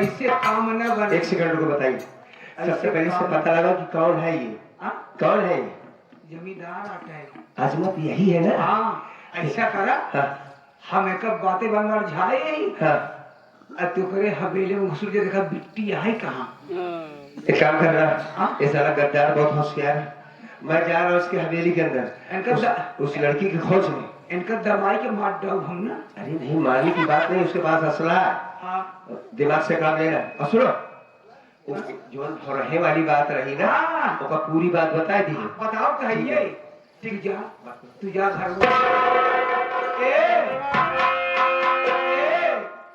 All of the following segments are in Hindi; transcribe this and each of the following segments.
ऐसे काम न बने। एक सेकंड को बताइए, सबसे पहले से पता लगा कि कौन है ये? कौन है ये? जमींदार आता है। अजमत यही है ना? हाँ, ऐसा करा। हाँ। हम एक बातें बंगार झाड़े। हाँ। अब तू करे हवेली में घुस के देखा बिट्टी है कहाँ? एक काम कर रहा, ये साला गद्दार बहुत होशियार है। मैं जा रहा हूँ उसकी हवेली के अंदर, उस लड़की की खोज में। इनका दवाई के मार दो हम ना। अरे नहीं, मारने की बात नहीं, उसके पास असला है। हाँ। दिमाग से काम लेना। और सुनो, जो रहे वाली बात रही ना, उसका पूरी बात बता दी। बताओ कहिए। ठीक जा, तू जा घर में।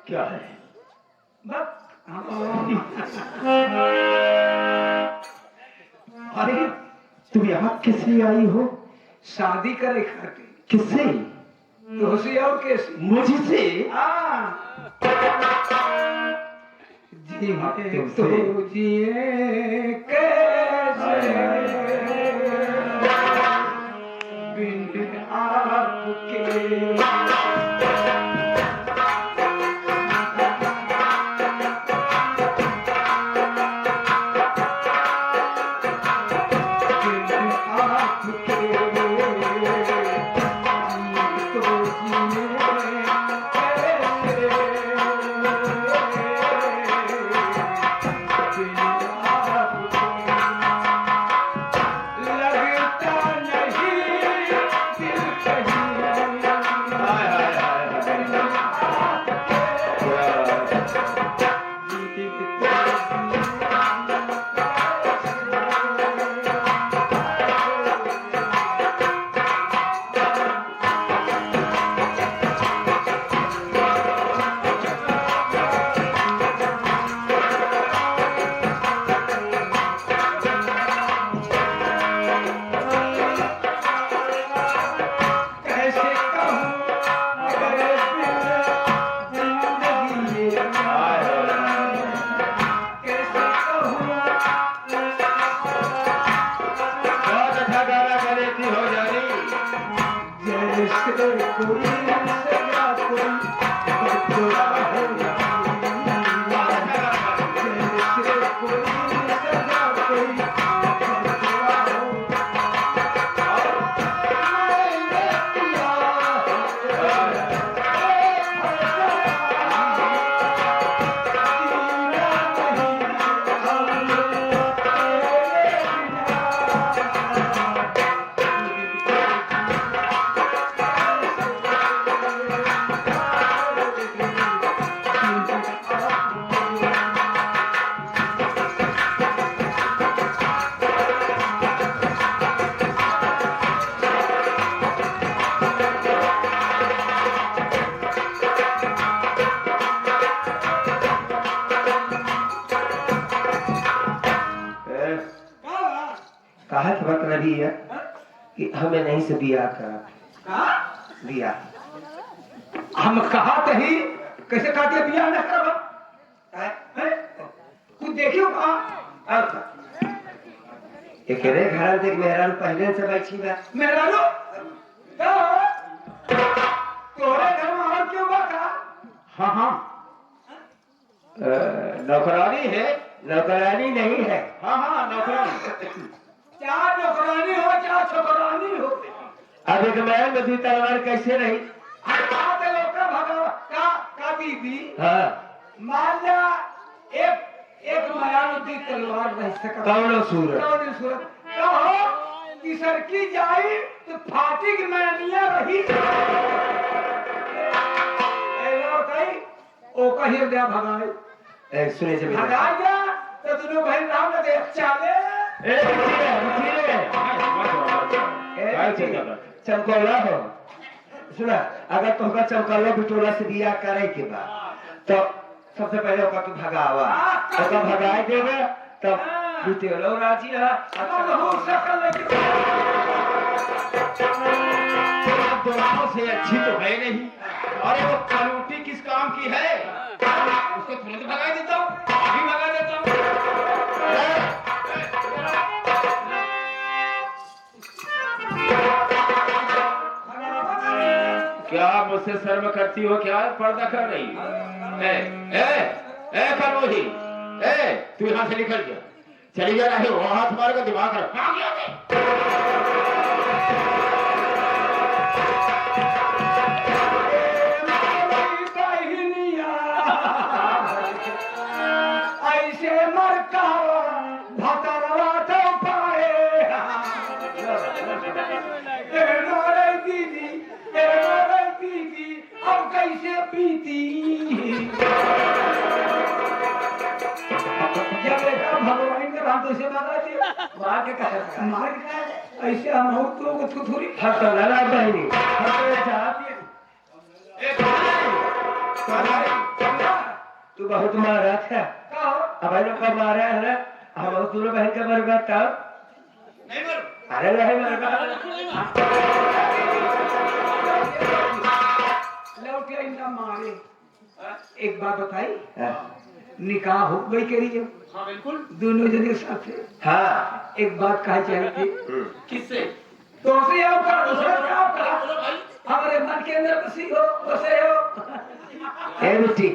क्या है? अरे तुम यहाँ किस लिए आई हो? शादी करे खातिर। किससे? तुझसे और कैसे? मुझसे? जिए तो जिए कैसे बिन आपके। कहत बत रही है कि हमें नहीं से बिया करा। बिया हम कहा ही कैसे कहते बिया न करब? तू देखियो कहा एक रे घर देख मेहरारू पहले से बैठी बा। मेहरारू तोरे घर में और क्यों बाका? हाँ हाँ, नौकरानी है, नौकरानी नहीं है। हाँ हाँ नौकरानी। क्या नौकरानी हो क्या छोकरानी हो? अब एक महल में 2 तलवार कैसे रही? का बीबी? हाँ। मान ला एक मयान 2 तलवार रह सकता। कौन सूरत? कौन सूरत? कहो किसर की जाई तो फाटी की मैनिया रही। ओ कहीं दे भगाए। सुने जब भगा जा तो दोनों बहन राम ने देख चाले। चमकौला हो। सुना, अगर तुमका चमकौला बिटोला से बिया करे के बाद तो सबसे पहले ओका तू भगावा, ओका भगाए देवे तब बिटोला राजी रहा। दोनों से अच्छी तो है नहीं। अरे वो कलूटी किस काम की है? उसको तुरंत भगा देता हूँ, अभी भगा देता हूँ। क्या मुझसे शर्म करती हो? क्या पर्दा कर रही? ए खरगोशी, ए तू यहाँ से निकल गया, चली जा रही हो, हाथ मार कर दिमाग खराब। हाँ क्या ऐसे मरका भतरवा तो पाए दीदी अब कैसे पीती जब देखा भगवान का राम तो इसे मार के कहा ऐसे हम हो तो थोड़ी लड़ा बहनी चाहती तू बहुत मारा था अब लोग का मारा है ना हम दोनों बहन का मर गया था नहीं मर अरे नहीं मर गया लौट इनका मारे एक बात बताई निकाह हो गई करिए हाँ बिल्कुल दोनों जने साथ हाँ एक बात कहा चाहिए किससे तो से आपका दूसरा क्या आपका हमारे मन के अंदर बसी हो बसे हो ए बेटी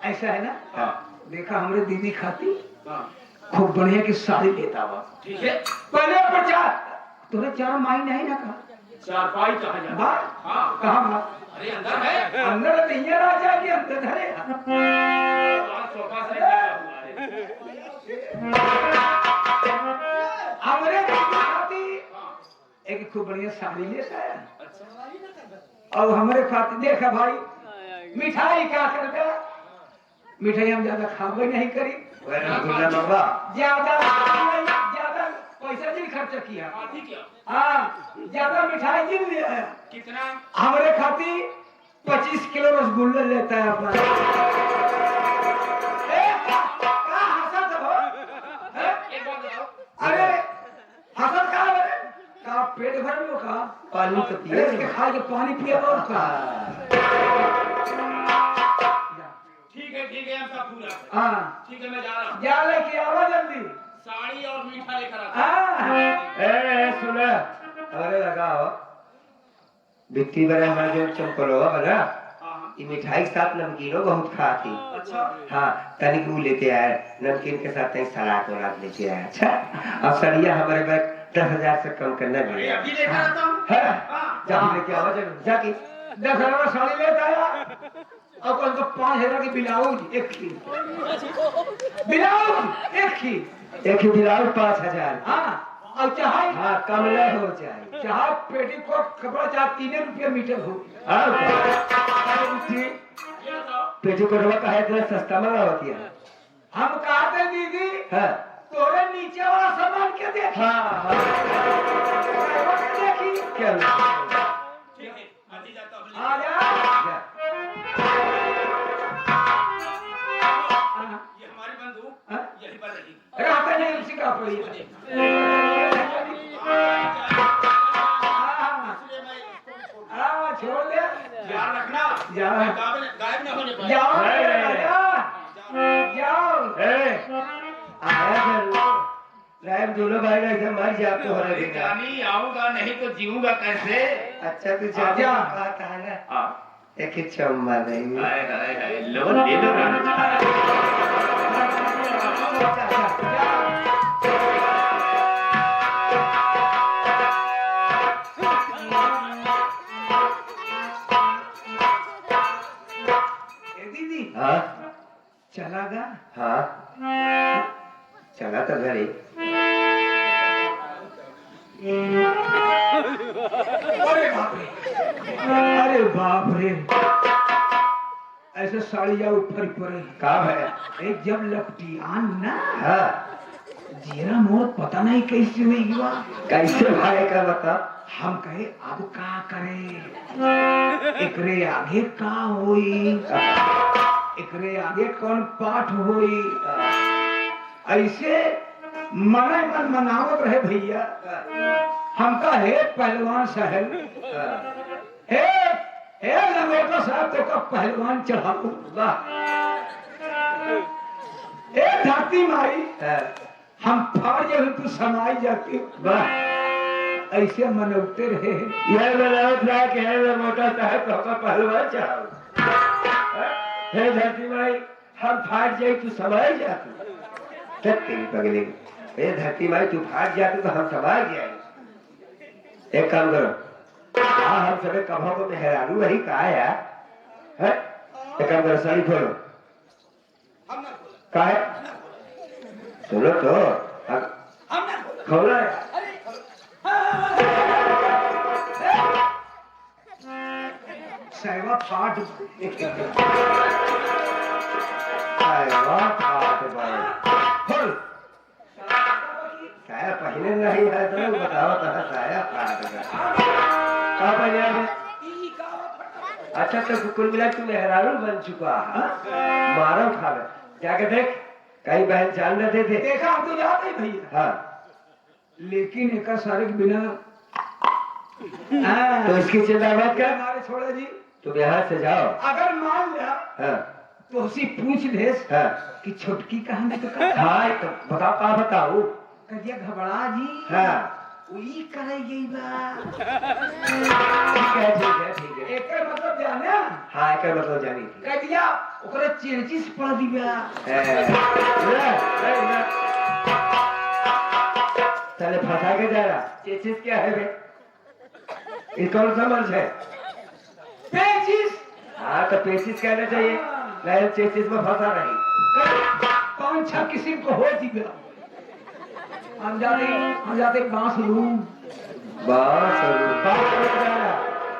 ऐसा है ना हाँ देखा हमारे दीदी खाती हाँ खूब बढ़िया की साड़ी लेता हुआ ठीक है पहले प्रचार तुम्हें 4 महीने नहीं ना कहा चारपाई कहा जाता बात हाँ कहा बात अरे अंदर है अंदर नहीं है राजा के अंदर धरे वहाँ सोफा से लगा हुआ है। हमारे दीदी खाती एक खूब बढ़िया साड़ी लेता है और हमारे खाते देखा भाई मिठाई क्या कर दे मिठाई हम ज्यादा खावे नहीं करी रसगुल्ला मंगवा ज्यादा पैसा नहीं खर्च किया बात ही क्या हाँ ज्यादा मिठाई गिन लिया है कितना हमारे खाती 25 किलो रसगुल्ले लेता है अपना क्या हंसत हो एक बात बताओ अरे हंसत कहा मेरे का पेट भर में का पानी तो पिए इसके खा के पानी पिया और का ठीक है हम सब पूरा हाँ ठीक है मैं जा रहा हूँ जा लेके आवा जल्दी साड़ी और मीठा लेकर आता हाँ ए सुना अरे लगाओ बिट्टी बड़ा हमारा जो चमकलो बना हाँ ये मिठाई के साथ नमकीनो बहुत खाती अच्छा हाँ तनिक वो लेते आए नमकीन के साथ तनिक सलाद वलाद लेते आए अच्छा और सड़िया हमारे बैग 10,000 से कम करना अरे भी अभी लेकर आता हूँ है हाँ जा लेके आओ जरूर जाके 10,000 साड़ी लेता है और कल तो 5,000 की ब्लाउज एक की ब्लाउज एक ही ब्लाउज 5,000 हाँ और चाहे हाँ कम न हो जाए चाहे पेटीकोट कपड़ा चाहे 3 रुपये मीटर हो हाँ बिट्टी ये बताओ पेटीकोटवा का है इतना सस्ता मंगा होती है हम कहते दीदी हाँ तोरे नीचे वाला सामान के देखी हाँ हाँ ड्राइवर के देखी क्या ठीक है आती जाता हूँ आ जा ये हमारी बंदूक हाँ? यही पर रहेगी रहते नहीं उसी का पड़ी इसलिए मैं इसको भी छोड़ हाँ छोड़ दे ध्यान रखना जा। गायब न होने पाए जाओ नहीं, नहीं, राजा, जाओ आया जरूर साहब दोनों भाई ना ऐसे मर जा तो हो अरे रहा जानी आऊंगा नहीं तो जीऊंगा कैसे अच्छा तू जा आजा। बात है ना हाँ एक ही चम्मा नहीं हाय हाय हाय लो ले लो राजा ए दीदी हाँ चला गा हाँ चला तो घर ही अरे बाप रे अरे बाप रे ऐसे साड़िया ऊपर पड़े काम है एक जब लपटी आन ना हाँ जीरा मोर पता नहीं कैसे हुई हुआ कैसे भाई का बता हम कहे अब का करे एकरे आगे का होई एकरे आगे कौन पाठ होई ऐसे मने मन मनावत रहे भैया हम का हे पहलवान साहब हे हे लंगोटा साहब तो का पहलवान चढ़ाओ वाह हे धरती माई हम फाड़ जब तू समाई जाती वाह ऐसे मनौते रहे यह बनावट रहा कि है मोटा साहब तो का पहलवान चाहो हे धरती भाई हम फाट जाए तू संभाल जा तू तेरी पगले ये धरती माई तू फाट जाती तो हम संभाल जाए। एक काम करो हाँ हम सबे कभों को मेहरारू वही कहा यार है। एक काम करो साड़ी खोलो कहा है सुनो तो खोलो सहवा फाट खोल साया पहले नहीं है तो बताओ तो साया फाट कहा पहले अच्छा तो कुल मिला तू मेहरारू बन चुका है मारो खा जाके देख कहीं बहन जान न देते देखा हम तो जाते ही भैया हाँ लेकिन एक सारे के बिना तो इसकी चिंता मत कर हमारे छोड़े जी तुम यहाँ से जाओ अगर मान लिया हाँ तो उसी पूछ देस हाँ कि छोटकी कहाँ है तो कहा हाँ तो बताओ कहाँ बताओ कहिया घबरा जी हाँ वही करे गई बा ठीक है एक मतलब जाने हाँ एक मतलब जानी थी कहिया ओकरे चेंचिस पड़ दिया चले फंसा के जा रहा चेचिस क्या है बे ये कौन सा मंच है पेचिस हाँ तो पेचिस कहना चाहिए नहीं चेचिस में फंसा रही 5-6 किस्म को हो दिया हम जाते बांस लूं बस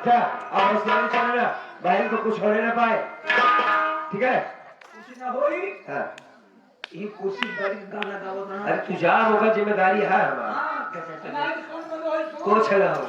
जा और चलना बहन को कुछ होने ना पाए ठीक है कुछ ना होई हाँ ये कुर्सी बड़ी गाना गावत ना अरे तू जा होगा जिम्मेदारी है हमारा हां कौन बंद होई कुछ ना हो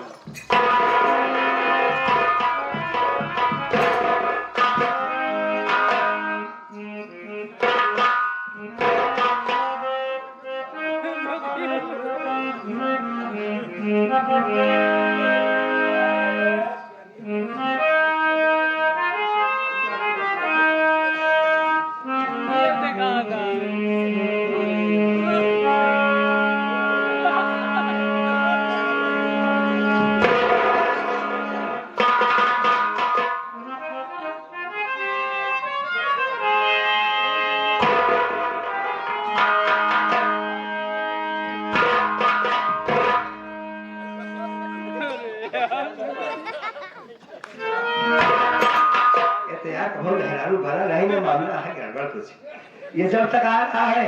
मामला है गड़बड़ कुछ ये जब तक आ रहा है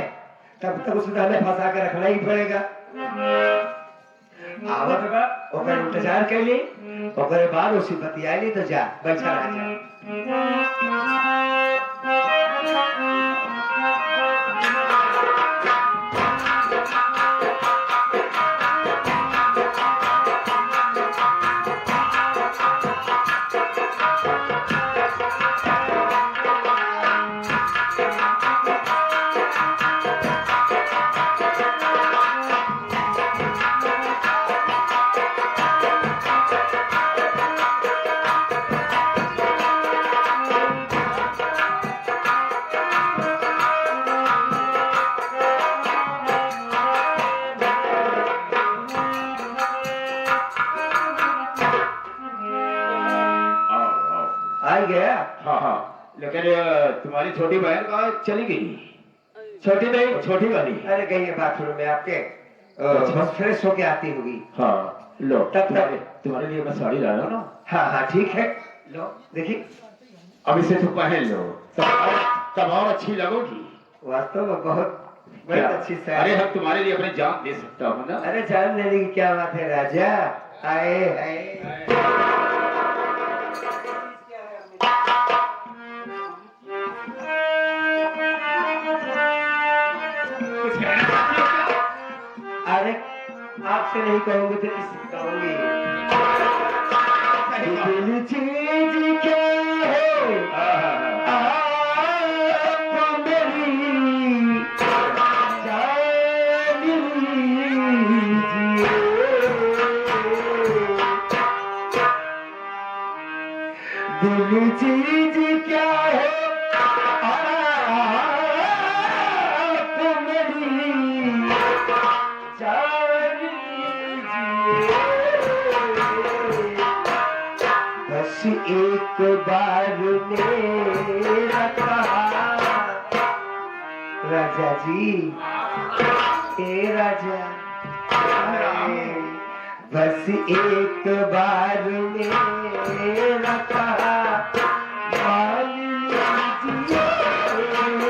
तब तक उसको हमें फंसा के रखना ही पड़ेगा आवत बा ओकर इंतजार कर ली ओकर बाद उसी बतियाली तो जा बैठा रह जा गया हाँ हाँ लेकिन तुम्हारी छोटी बहन कहाँ चली गई? छोटी नहीं छोटी वाली अरे गई है बाथरूम में आपके बस फ्रेश होके आती होगी हाँ लो तब तुम्हारे लिए मैं साड़ी लाया हूँ ना हाँ हाँ ठीक है लो देखिए अब इसे तुम पहन लो तब और अच्छी लगोगी वास्तव में बहुत अच्छी साड़ी अरे हम तुम्हारे लिए अपनी जान दे सकता हूँ ना अरे जान देने की क्या बात है राजा आए आए अरे आपसे नहीं कहूंगी तो किससे कहूंगी दिल चीज क्या है आप मेरी जान लीजिए दिल चीज क्या है बस एक बार मेरा कहा राजा जी, ए राजा, बस एक बार मेरा कहा मान लीजिए, बस एक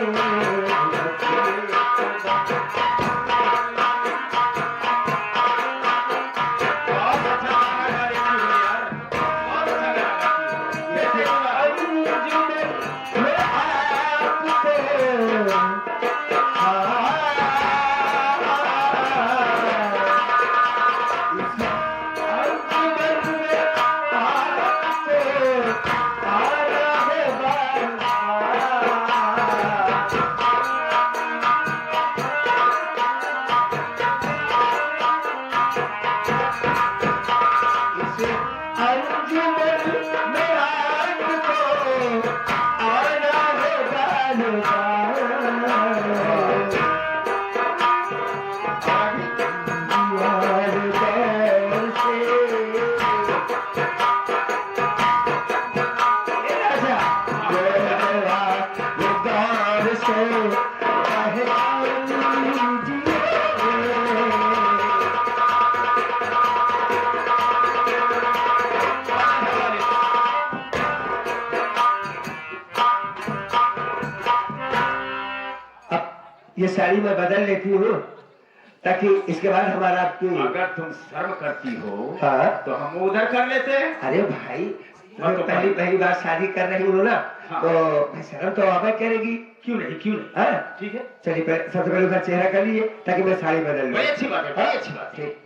बार। बहुत अच्छा गाना गा रही थी यार, बहुत अच्छा गाना गाती हो। ये साड़ी मैं बदल लेती हूँ ताकि इसके बाद हमारा आपकी। अगर तुम शर्म करती हो हाँ? तो हम उधर कर लेते हैं। अरे भाई, हाँ, तो पहली बार शादी कर रही हूँ ना, हाँ। तो शर्म तो अब करेगी। क्यों नहीं, क्यों नहीं, हाँ? ठीक है। चलिए सबसे पहले उधर चेहरा कर लीजिए ताकि मैं साड़ी बदल लूँ। बड़ी अच्छी बात है, बड़ी अच्छी बात है। ठीक।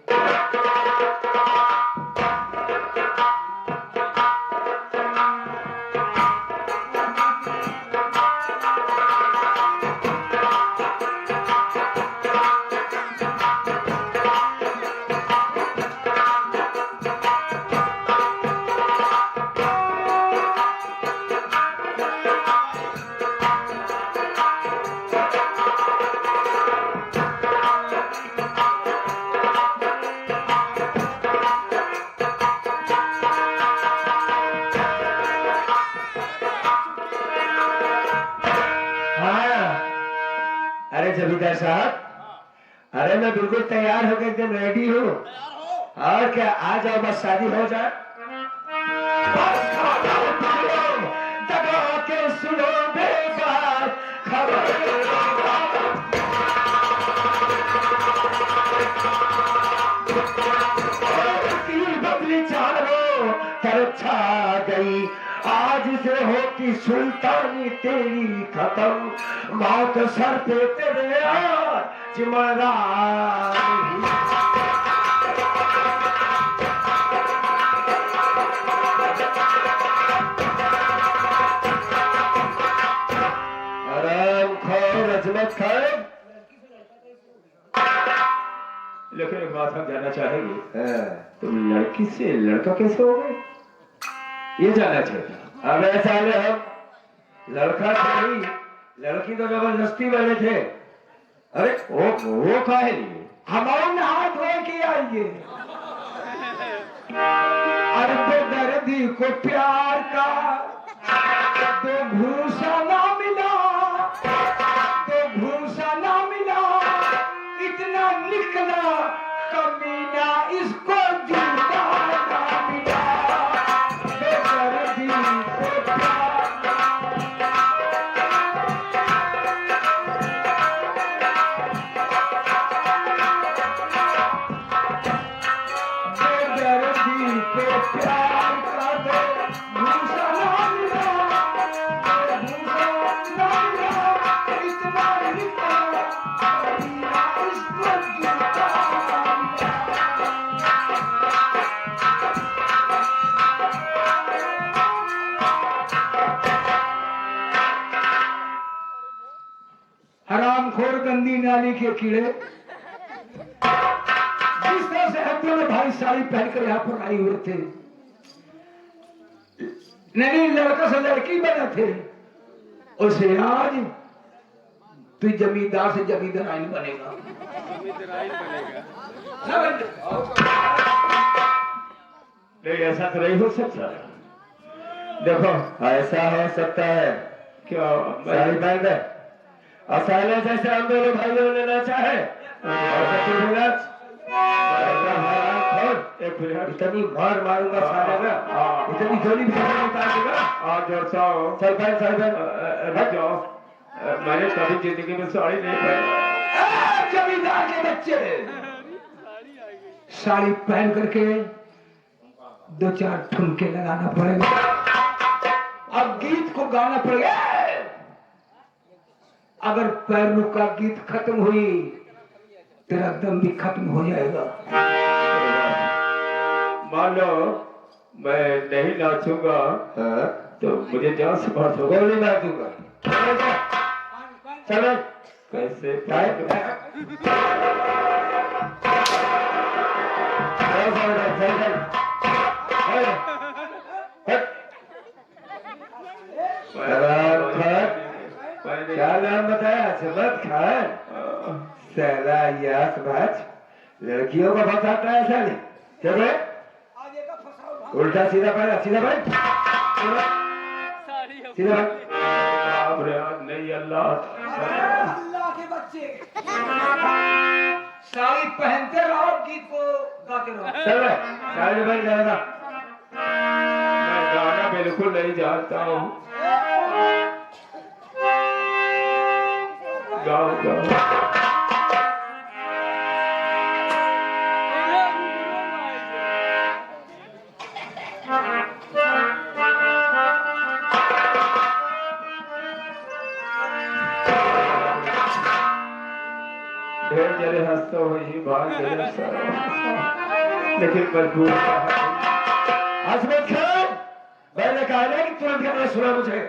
अरे जमींदार साहब, अरे मैं बिल्कुल तैयार होकर एकदम रेडी हूँ। और क्या, आ जाओ, बस शादी हो जाए। बस खा जाओ तुम, दबा के सुनो बेबाक खबर। बदली चालो तरफ छा गई, आज से होती सुल्तानी तेरी खत्म, मौत सर पे तेरे आज मरा। आराम खाओ, रजमत खाओ। लेकिन एक बात हम जानना चाहेंगे, तुम लड़की से लड़का कैसे हो गए, ये जानना चाहिए। अब ऐसा है, हम लड़का थे, लड़की तो जबरदस्ती वाले थे। अरे वो काहे लिए? हमारे नहा धोए के आइए। अरे बेदर्दी को प्यार का तो भूसा ना मिला, तो भूसा ना मिला, इतना निकला कमीना, इसको जूता ना मिला। बेदर्दी को प्यार हरामखोर गंदी नाली के कीड़े, जिस तरह से हम दोनों भाई साड़ी पहनकर यहाँ पर आए हुए थे, नहीं लड़का से लड़की बने थे, उसे आज तू जमींदार से जमींदार आइन बनेगा। नहीं, ऐसा तो नहीं हो सकता। देखो, ऐसा हो सकता है। क्या साड़ी पहन दे, और साले जैसे हम दोनों भाइयों ने नाचा है और सचिन विराज एक मिनट इतनी मार मारूंगा साले में, इतनी गोली भी निकाल दूंगा। और जोड़ता हो रुक जाओ, मैंने कभी जिंदगी में साड़ी नहीं पहनी। जमींदार के बच्चे साड़ी पहन करके 2-4 ठुमके लगाना पड़ेगा। अब गीत को गाना पड़ेगा। अगर पैरों का गीत खत्म हुई तेरा दम भी खत्म हो जाएगा। मान लो मैं नहीं नाचूंगा तो मुझे जान से बात होगा। गोली मार दूंगा। चलो कैसे क्या नाम बताया? समत खान। साला यास बाज लड़कियों का फंसाता है साले। चलो उल्टा सीधा पैर, सीधा पैर, सीधा पैर। नहीं अल्लाह के बच्चे साड़ी पहनते रहो, गीत को गाते रहो। चलो साड़ी बन जाएगा। मैं गाना बिल्कुल नहीं जानता हूँ। गाओ गाओ। ढेर जरे हंसता हुई भाग गया सारा, लेकिन मजबूर आसमत खान, मैंने कहा ना कि तुरंत कहना सुना मुझे।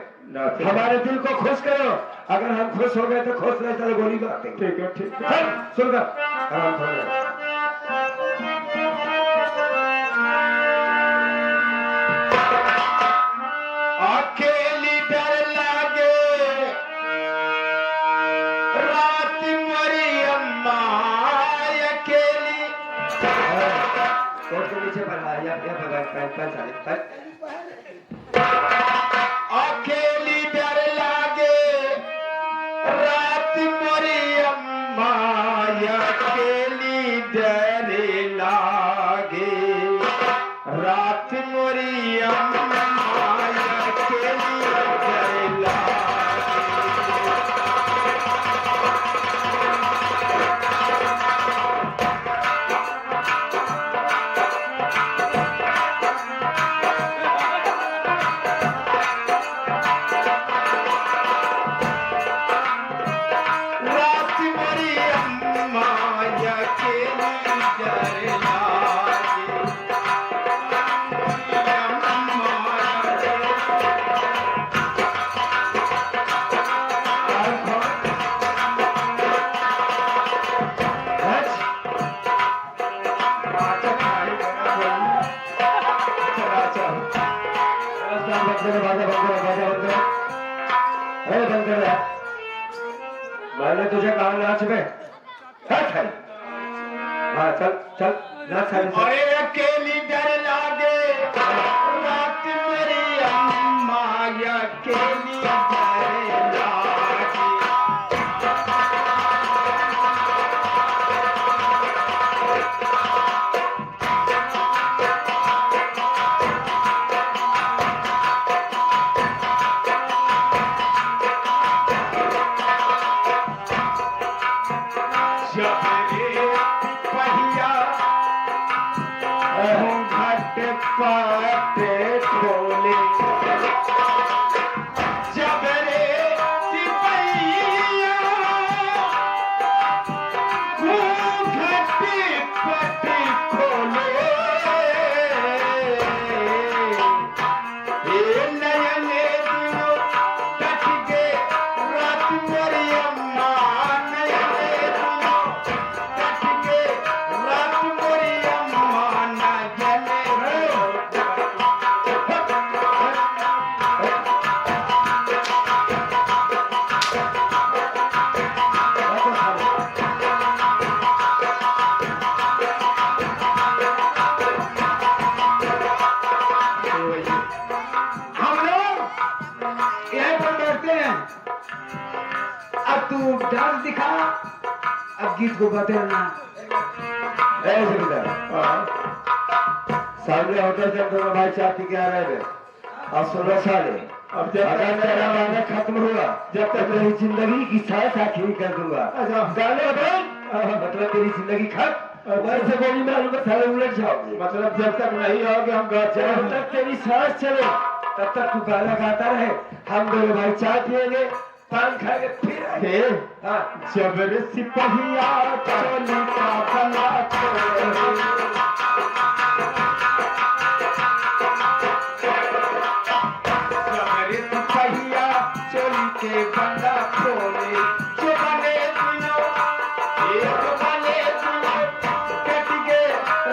हमारे दिल को खुश करो, अगर हम खुश हो गए तो खुश नहीं तो गोली मारते। ठीक है ठीक है। सुन कर आराम करो। अकेली डर लागे रात मरी अम्मा अकेली। कोट के नीचे पर या पैर साले अकेली डर लागे रात मरी अम्मा अकेली डर लागे रात मरी अम्मा अकेली डर लागे। रात मरी अम्मा अकेली डर लागे मैंने तुझे कहा नाच में। हाँ चल चल नाच। अरे अकेली डर लागे रात मेरी अम्मा अकेली डर लागे। जब रे पहिया घट तू डांस दिखा, अब गीत को बदलना। ऐसे बेटा सामने होटल से दोनों भाई चाय पी के आ रहे हैं और 16 साल है। अब जब अगर तेरा वादा खत्म हुआ जब तक मेरी जिंदगी की साथ आखिरी कर दूंगा। गाने मतलब तेरी जिंदगी खत्म, वैसे गोली मारूंगा तो सारे उलट जाओगे। मतलब जब तक नहीं आओगे हम जब तक तेरी सांस चले तब तक तू गाना गाता रहे, हम दोनों भाई चाय पिएंगे, पान खाएंगे, फिर आएंगे। हाँ, जबर सिपहिया चोली का बंदा सिपहिया चोली के बंदा खोले, जो बने दिनों एक बने दिनों कट गए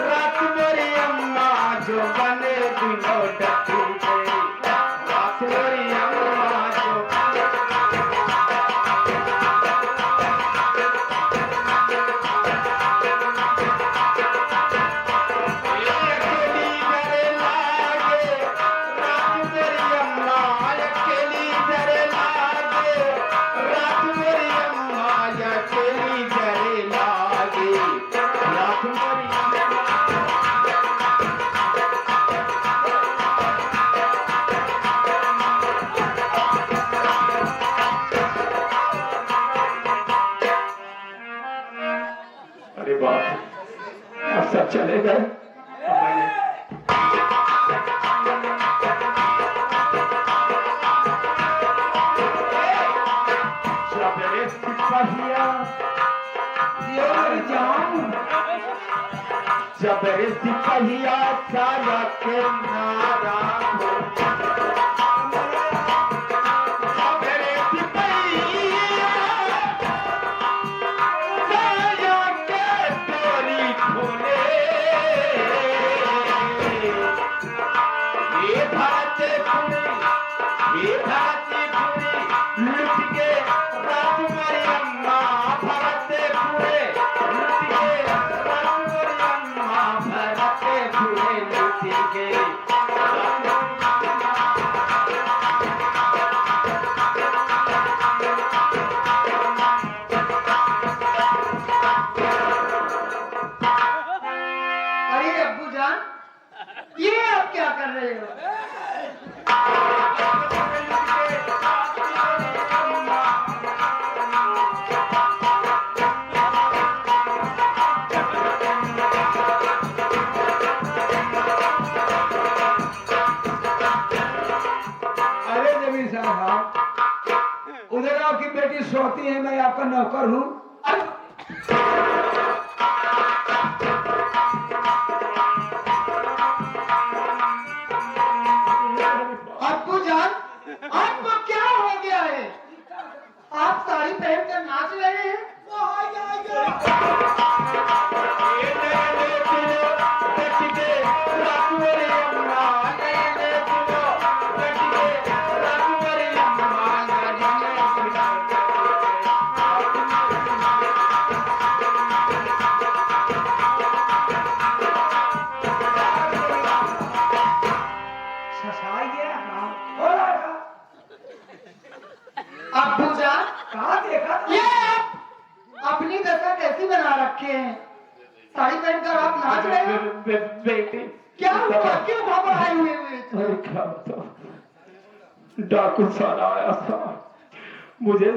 रात मेरी अम्मा, जो बने दिनों डटी गई रात मेरी अम्मा, जो अरे बाप, अब सब चले गए। जबरे सिपहिया जियो मेरी जान। जबरे सिपहिया सारा के नारा हो, जबरे सिपहिया सारा के डोरी खोले, ये भारत पूरी, ये भारत पूरी लुट के रात मेरी अम्मा, भारत पूरे लुट के रात मेरी अम्मा, भारत पूरे लुट के अरे अब्बू जान, ये आप क्या कर रहे हो? अरे जमीन साहब, उधर आपकी बेटी सोती है, मैं आपका नौकर हूँ। अब्बू जान, आपको क्या हो गया है? आप साड़ी पहन कर नाच रहे हैं? अब्बू जान, कहाँ देखा? ये आप अपनी दशा कैसी बना रखे हैं? साड़ी पहनकर आप नाच रहे हो? बेटी क्या हुआ? क्यों घबराए हुए हुए? अरे क्या बताओ, डाकू साला आया था मुझे,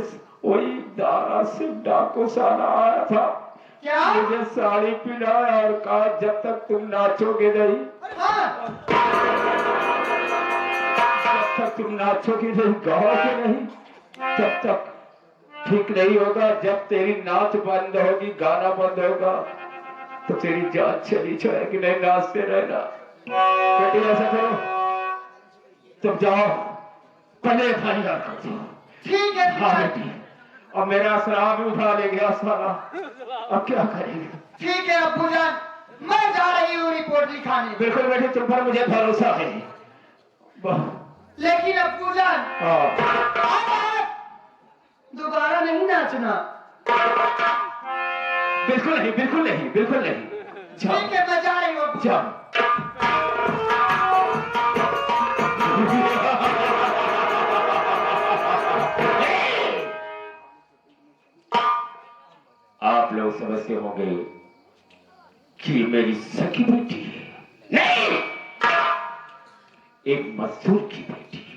वही दारा से डाकू साला आया था, क्या? मुझे साड़ी पहनाया और कहा जब तक तुम नाचोगे नहीं, हाँ, जब तक तुम नाचोगे नहीं, गाओगे नहीं, तब तक ठीक नहीं होगा। जब तेरी नाच बंद होगी, गाना बंद होगा, तो तेरी जान चली जाएगी, नहीं नाचते रहना। बेटी ऐसा करो, तुम जाओ पहले थाली रखो। ठीक है। हाँ बेटी, अब मेरा शराब भी उठा ले गया साला, अब क्या करेंगे? ठीक है अब्बू जान, मैं जा रही हूँ रिपोर्ट लिखाने। बिल्कुल बेटी, तुम पर मुझे भरोसा है। लेकिन अब्बू जान, हाँ दोबारा नहीं नाचना। बिल्कुल नहीं, बिल्कुल नहीं, बिल्कुल नहीं। ठीक है, मैं जा रही हूँ अब्बू। जाओ। ऐसे होंगे कि मेरी सगी बेटी है। नहीं, एक मजदूर की बेटी है,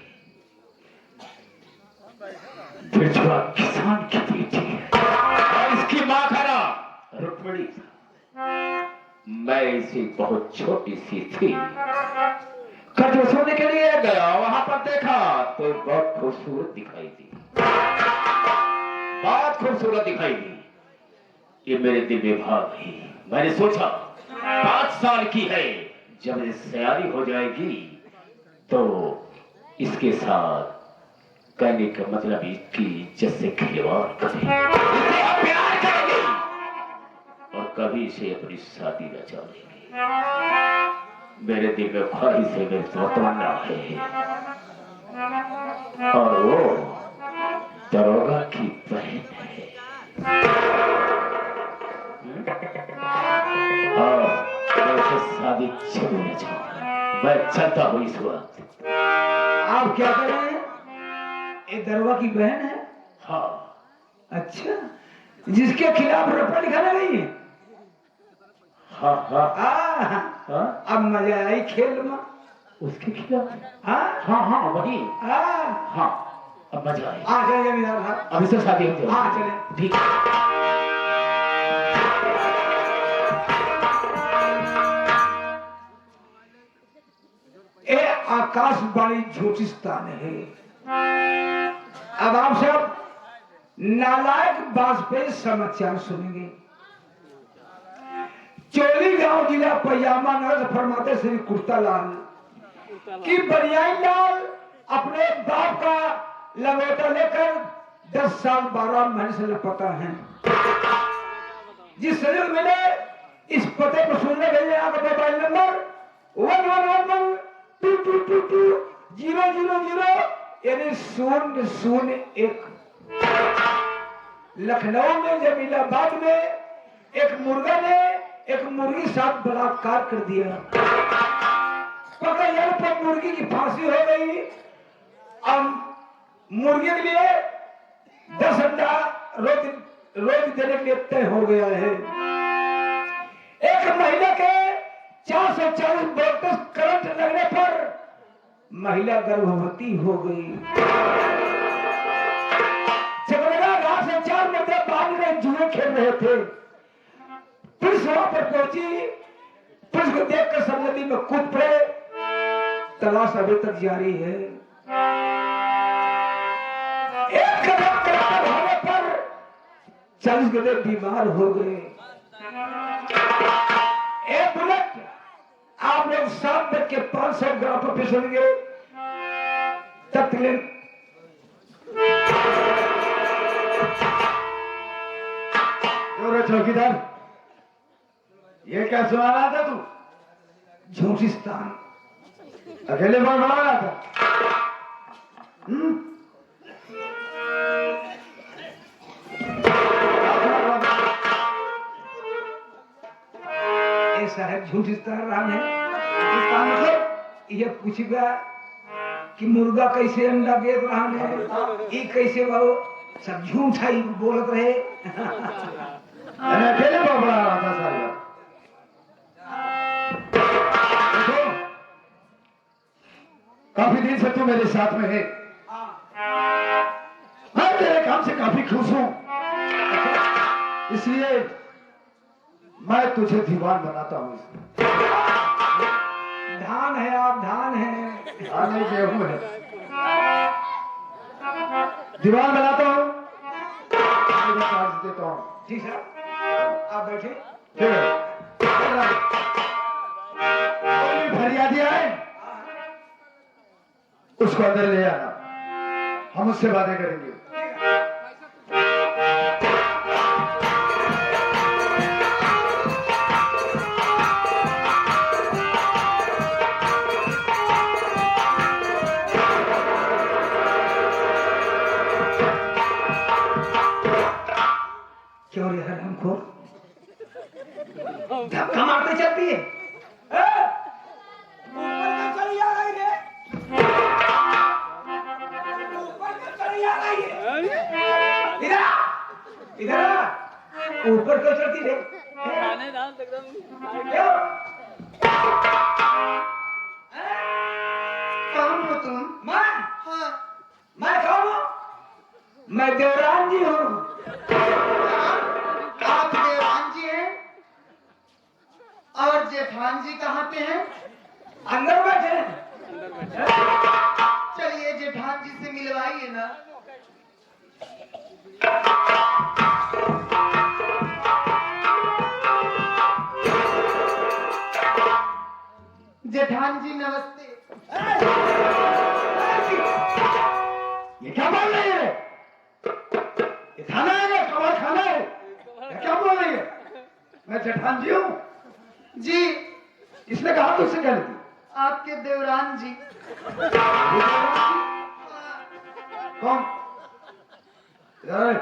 बिरजुआ किसान की बेटी है, और इसकी मां का नाम रुक्मिणी था। मैं इसे बहुत छोटी सी थी, कर्ज वसूलने के लिए गया, वहां पर देखा तो बहुत खूबसूरत दिखाई दी, बहुत खूबसूरत दिखाई दी। ये मेरे दिल में भाग गई। मैंने सोचा 5 साल की है, जब ये सयारी हो जाएगी तो इसके साथ कहने का मतलब इसकी इज्जत से खिलवाड़ करें, इसे आप प्यार करेंगे और कभी इसे अपनी शादी न चाहेंगे। मेरे दिल में ख्वाहिश है, मेरी तमन्ना है, और वो दरोगा की बहन है। और मैं शादी जरूर न चाहूंगा। मैं चलता हूँ इस वक्त। आप क्या कर रहे हैं? ये दरोगा की बहन है? हाँ। अच्छा, जिसके खिलाफ रपट लिखाना नहीं है? हाँ हाँ हाँ, अब मजा आई खेल में। उसके खिलाफ? हाँ हाँ हाँ वही। हाँ हाँ, अब मजा आए। हाँ, चले जमींदार साहब, अभी से शादी हो जाएगी। हाँ चले। ठीक है। ये आकाशवाणी झूठिस्तान है। अब आप सब नालायक वाजपेयी समाचार सुनेंगे। चोली गांव जिला पयामा नगर फरमाते श्री कुर्तालाल कि बरियाई लाल अपने बाप का लंगोटा लेकर 10 साल 12 महीने से लापता है। जिस सहयोग मिले इस पते पर सुनने भेजे आपका मोबाइल नंबर 111122222000 यानी 001। लखनऊ में जमीलाबाद में एक मुर्गा ने एक मुर्गी साथ बलात्कार कर दिया। पकड़े जाने पर मुर्गी की फांसी हो गई। अब मुर्गी के लिए 10 अंडा रोज देने के लिए तय हो गया है। एक महिला के 440 वोल्टेज करंट लगने पर महिला गर्भवती हो गई। चकरेगा घाट से 4 मर्दे बांध कर जुए खेल रहे थे। पुलिस वहां पर पहुंची। पुलिस को देखकर सब नदी में कूद पड़े। तलाश अभी तक जारी है। एक कदम करार होने पर 40 गधे बीमार हो गए। एक बुलेट आप लोग 7 बज के 500 ग्राम पर पेश होंगे। तत्कालीन चौकीदार, ये क्या सुना रहा था तू? झूठिस्तान अकेले बोल रहा था? ऐसा है झूठिस्तान राम है। इसका मतलब ये पूछेगा कि मुर्गा कैसे अंडा देत रहा है, ये कैसे वो सब झूठ ही बोलत रहे। मैंने अकेले बोल रहा था साला। देखो, काफी दिन से तू मेरे साथ में है। मैं तेरे काम से काफी खुश हूं, इसलिए मैं तुझे दीवान बनाता हूं। धान है, आप धान है। धान नहीं, गेहूं है। दीवान बनाता हूं, चार्ज देता हूं। जी सर, आप बैठे। ठीक है। कोई भी फरियादी आए उसको अंदर ले आना, हम उससे बातें करेंगे। क्यों रे हरामखोर, धक्का मारते चलती है। ऊपर का चली आ रही है। ऊपर का चली आ रही है। ऊपर क्यों चढ़ती रे? क्यों? कौन हो तुम? मैं हाँ। मैं कौन हूँ? मैं देवरान जी हूँ। आप देवान जी हैं और जेठान जी कहाँ पे हैं? अंदर बैठे। चलिए जेठान जी से मिलवाइए ना। जेठान जी नमस्ते। ये क्या बोल रही है? ये खाना है या कबाड़ खाना है? ये क्या बोल रही है? मैं जेठान जी हूँ। जी इसने कहा तुझसे कह ली? आपके देवरान जी। कौन? इधर।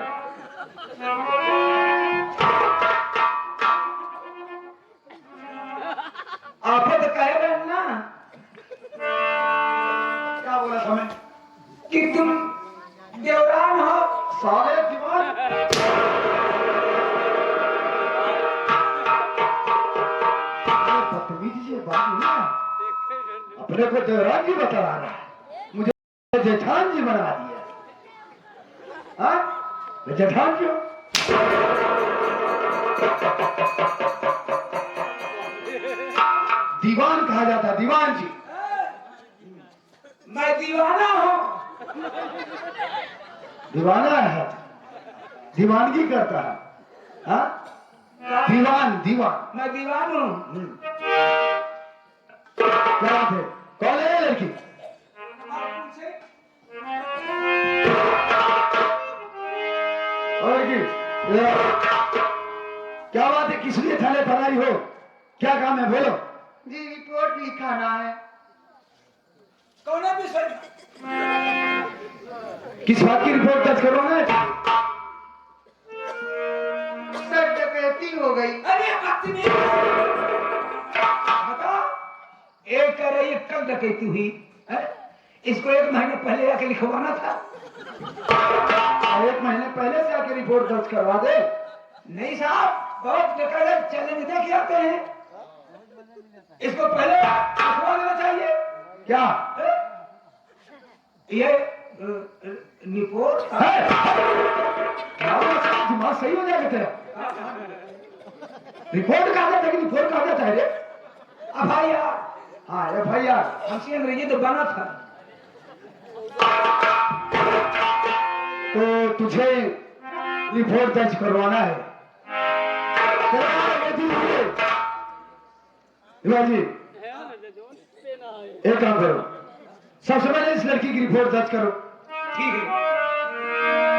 आप तो कहे रहे ना क्या बोला था मैं? कि तुम देवरान हो। साले दीवान। बदतमीजी से बात नहीं है। अपने को देवरान जी बता रहा है, मुझे जेठान जी बना दिया। हाँ? मैं जेठान जी हूँ। दीवान कहा जाता है, दीवान जी। मैं दीवाना हूँ। दीवाना है, दीवानगी करता है। हाँ? दीवान दीवान। मैं दीवान हूँ। क्या बात है? कौन है ये लड़की? आप पूछे? और लड़की, क्या बात है? किस लिए थाने पर आई हो? क्या काम है, बोलो। जी रिपोर्ट लिखाना है। कौन है विषय? किस बात की रिपोर्ट दर्ज करवाना है? सर डकैती हो गई। अरे बदतमीज! बताओ, एक कह रही है कल डकैती हुई है? इसको 1 महीने पहले आके लिखवाना था। 1 महीने पहले से आके रिपोर्ट दर्ज करवा दे। नहीं साहब, बहुत डकैत चैलेंज दे के आते हैं। इसको पहले लिखवा देना चाहिए। क्या है? ये रिपोर्ट दिमाग सही हो जाएगा तेरा। रिपोर्ट कहा जाता है कि रिपोर्ट कहा जाता है रे? FIR। हाँ FIR। हमसे अंग्रेजी तो बना था। तो तुझे रिपोर्ट दर्ज करवाना है। तेरा अंग्रेजी नहीं है। जी एक काम करो, सबसे पहले इस लड़की की रिपोर्ट दर्ज करो। ठीक है,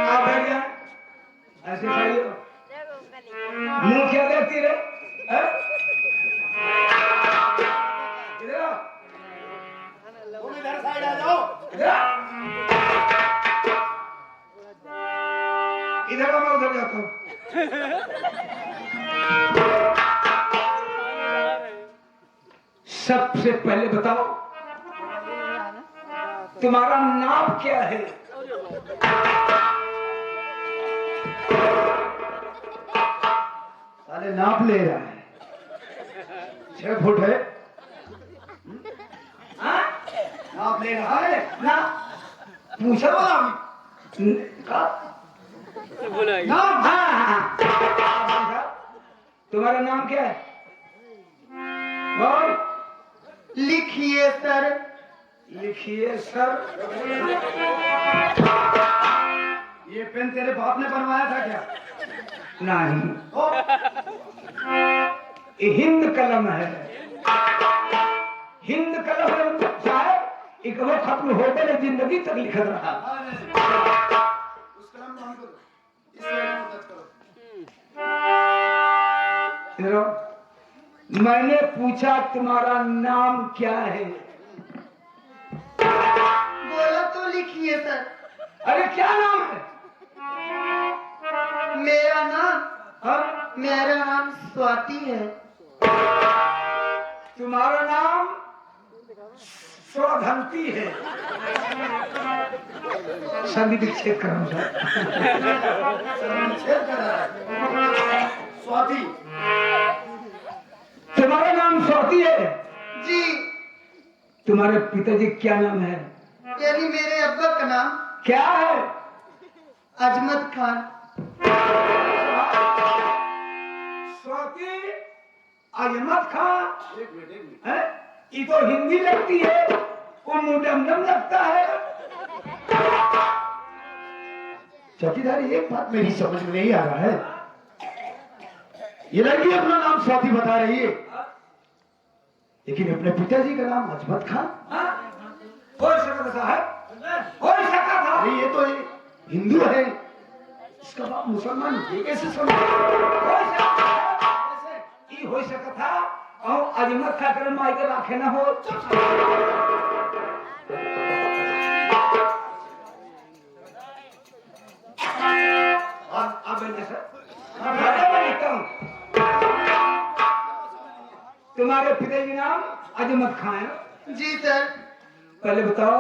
आप बैठ जाए। ऐसे खड़े हो। मुंह क्या देखती रे? हैं? इधर आओ। तुम इधर साइड आ जाओ। इधर आओ। इधर आओ, मैं उधर जाता हूँ। सबसे पहले बताओ, तुम्हारा नाम क्या है? साले नाप ले रहा है। 6 फुट है। हाँ? नाप ले रहा है ना पूछा वाला का नाम? हाँ। तुम्हारा नाम क्या है? बोल। लिखिए सर। लिखिए सर। ये पेन तेरे बाप ने बनवाया था क्या? नहीं, ओ, ये हिंद कलम है। हिंद कलम है साहब, एक वो खत्म हो गए जिंदगी तक लिखत रहा। उस कलम को हमको दो। इस साइड को टच करो। इधर आओ। मैंने पूछा तुम्हारा नाम क्या है? बोला तो लिखिए सर। अरे क्या नाम है? मेरा नाम हाँ? मेरा नाम स्वाति है। तुम्हारा नाम? स्वधंती है। संधि विच्छेद कर रहा हूं सर। छेद कर रहा है। स्वाति। तुम्हारा नाम स्वाति है? जी, तुम्हारे पिताजी क्या नाम है? यानी मेरे अब्बा का नाम क्या है? अजमत खान। स्वाति अजमत खान एक मिनट। है? ये तो हिंदी लगती है, वो मुडमडम लगता है। चौकीदार एक बात मेरी समझ में नहीं आ रहा है, ये लड़की अपना नाम स्वाति बता रही है, लेकिन अपने पिताजी का नाम अजमत खान। हाँ? हो सकता था है? हो सकता था। अरे ये तो हिंदू है, इसका बाप मुसलमान, ये कैसे समझ? हो सकता था। ये हो सकता था और अजमत खा कर माई के राखे ना हो। अब मैं सर मैं लिखता हूँ। तुम्हारे पिताजी नाम अजमत खान है? जी सर। पहले बताओ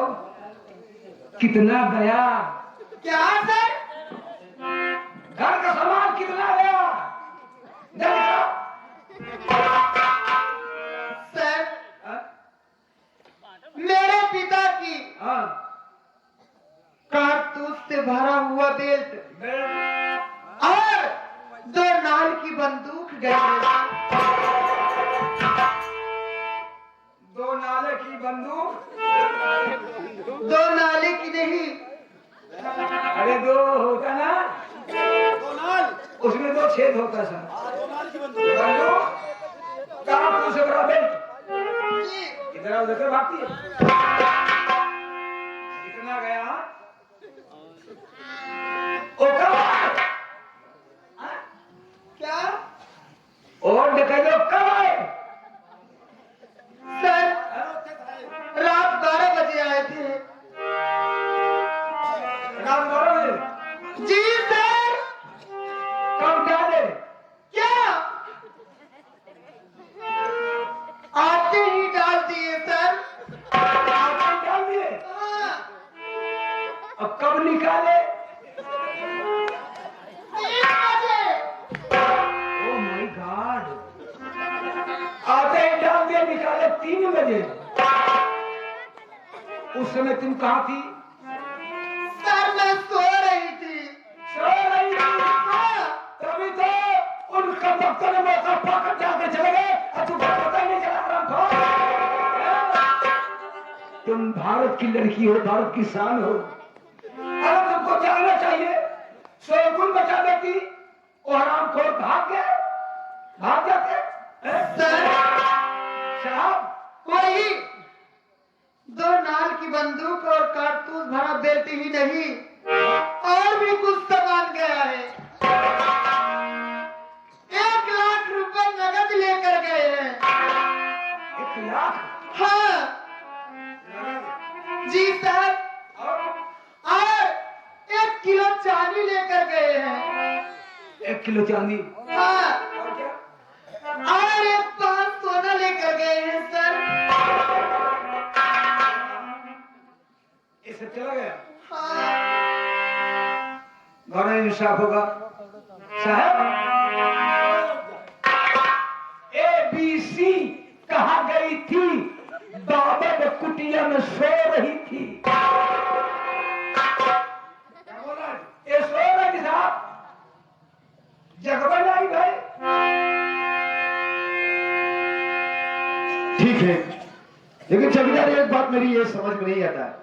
कितना गया? क्या सर? घर का सामान कितना गया? सर, मेरे पिता की हाँ कारतूस से भरा हुआ बेल्ट और 2 नाल की बंदूक गई। 2 नाले की बंदूक? 2 नाले की नहीं, अरे 2 होता ना, उसमें 2 छेद होता सर। बंदूक कारतूस से भरा बेल्ट जी इधर उधर भागती है। कितना गया? ओ कब? क्या? और डकैतो कब आए? सर, रात 12 बजे आए थे। रात 12 बजे? जी सर। कब डाले? क्या? आते ही डाल दिए सर। आपने डाल दिए? हाँ, अब कब निकाले? 3 बजे। Oh my God! आते ही डाल दिए, निकाले 3 बजे। उस समय तुम कहाँ थी? सर, मैं सो रही थी। सो रही थी? हाँ, तभी तो उनका दफ्तर में मौका पाकर जाके चले गए और तुमको पता ही नहीं चला। तुम भारत की लड़की हो, भारत की शान हो। अगर तुमको जाना चाहिए, शोरगुल बचा देती, वो हरामखोर भाग गए, भाग जाते। सर, साहब वही 2 नाल की बंदूक और कारतूस भरा बेल्ट ही नहीं, और भी कुछ सामान गया है। 1 लाख रुपए नगद लेकर गए हैं। 1 लाख? हाँ जी सर, और 1 किलो चांदी लेकर गए हैं। 1 किलो चांदी? हाँ, और क्या? और 1 पाउंड सोना लेकर गए हैं सर। ये सब चला गया? हाँ, बड़ा इंसाफ होगा साहब। ABC कहाँ गई थी? बाबर कुटिया में सो रही थी। क्या बोल रहा है? ये सो रही थी साहब, जगवा नहीं भाई। ठीक है, लेकिन चौकीदार एक बात मेरी ये समझ में नहीं आता है,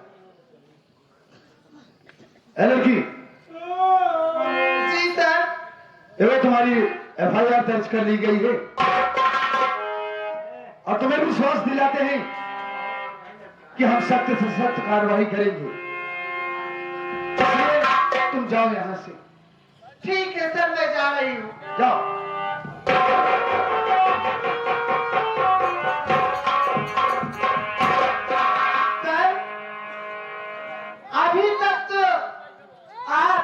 ए लड़की, जी सर। ये तुम्हारी FIR दर्ज कर ली गई है और तुम्हें विश्वास दिलाते हैं कि हम सख्त से सख्त कार्रवाई करेंगे, इसलिए तुम जाओ यहां से, ठीक है सर, मैं जा रही हूँ। जाओ। सर, अभी तक तो आप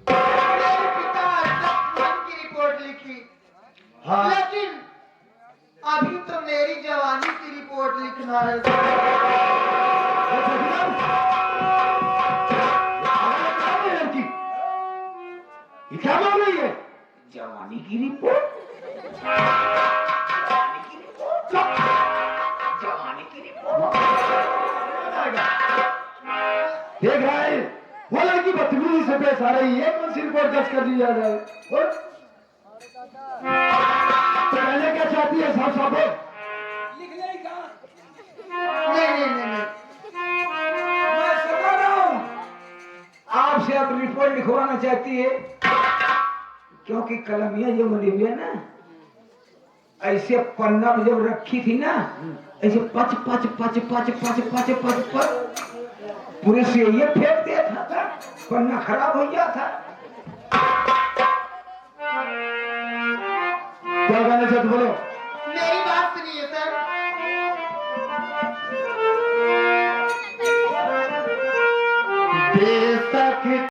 मेरे पिता अजमत खान की रिपोर्ट लिखी, हाँ, लेकिन अभी तो मेरी जवानी की रिपोर्ट लिखना है सर। लड़की ये क्या बोल रही है? जवानी की रिपोर्ट, जवानी की रिपोर्ट। देख रहा है वो लड़की बदतमीजी से पेश आ रही है, कौन सी रिपोर्ट दर्ज कर दी जा रही है? बोल। तो पहले क्या चाहती है? साफ साफ बोल। नहीं। मैं समझ रहा हूं आपसे अब रिपोर्ट लिखवाना चाहती है, क्योंकि कलमिया जो बनी हुई है ना, ऐसे पन्ना में जब रखी थी ना, ऐसे पच पच पच पच पच पच पच पच पूरे से ये फेंक दिया था, पन्ना खराब हो गया था। क्या कहना चाहते बोलो? मेरी बात सुनिए सर। बेशक